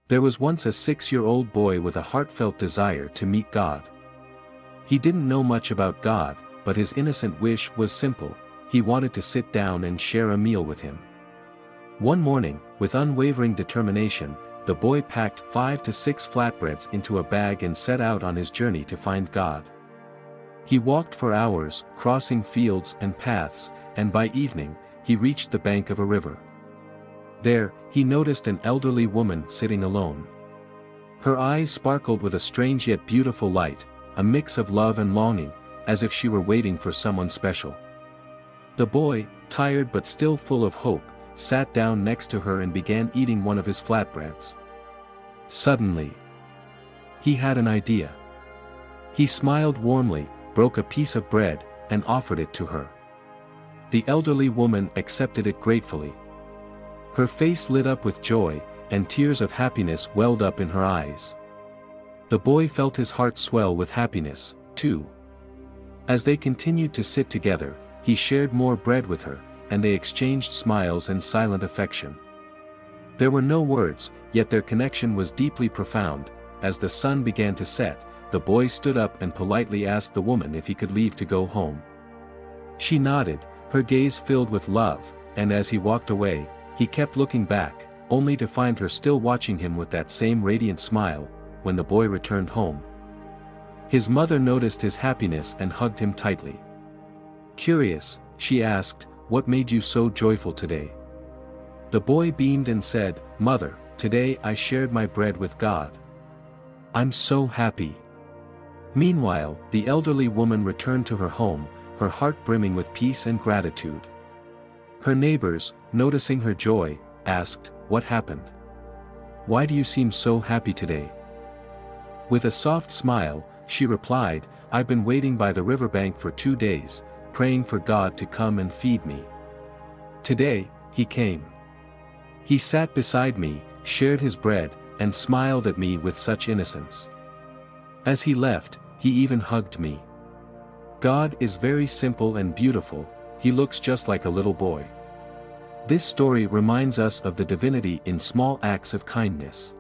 There was once a 6-year-old boy with a heartfelt desire to meet God. He didn't know much about God, but his innocent wish was simple: he wanted to sit down and share a meal with him. One morning, with unwavering determination, the boy packed 5 to 6 flatbreads into a bag and set out on his journey to find God. He walked for hours, crossing fields and paths, and by evening, he reached the bank of a river. There, he noticed an elderly woman sitting alone. Her eyes sparkled with a strange yet beautiful light, a mix of love and longing, as if she were waiting for someone special. The boy, tired but still full of hope, sat down next to her and began eating one of his flatbreads. Suddenly, he had an idea. He smiled warmly, broke a piece of bread, and offered it to her. The elderly woman accepted it gratefully. Her face lit up with joy, and tears of happiness welled up in her eyes. The boy felt his heart swell with happiness, too. As they continued to sit together, he shared more bread with her, and they exchanged smiles and silent affection. There were no words, yet their connection was deeply profound. As the sun began to set, the boy stood up and politely asked the woman if he could leave to go home. She nodded, her gaze filled with love, and as he walked away, he kept looking back, only to find her still watching him with that same radiant smile. When the boy returned home, his mother noticed his happiness and hugged him tightly. Curious, she asked, "What made you so joyful today?" The boy beamed and said, "Mother, today I shared my bread with God. I'm so happy." Meanwhile, the elderly woman returned to her home, her heart brimming with peace and gratitude. Her neighbors, noticing her joy, asked, "What happened? Why do you seem so happy today?" With a soft smile, she replied, "I've been waiting by the riverbank for 2 days, praying for God to come and feed me. Today, he came. He sat beside me, shared his bread, and smiled at me with such innocence. As he left, he even hugged me. God is very simple and beautiful, he looks just like a little boy." This story reminds us of the divinity in small acts of kindness.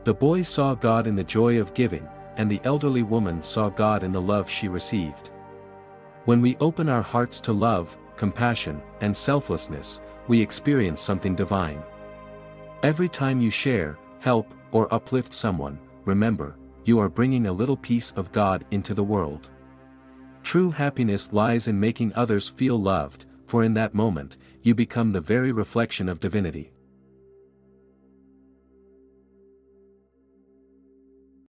The boy saw God in the joy of giving, and the elderly woman saw God in the love she received. When we open our hearts to love, compassion, and selflessness, we experience something divine. Every time you share, help, or uplift someone, remember, you are bringing a little piece of God into the world. True happiness lies in making others feel loved, for in that moment, you become the very reflection of divinity.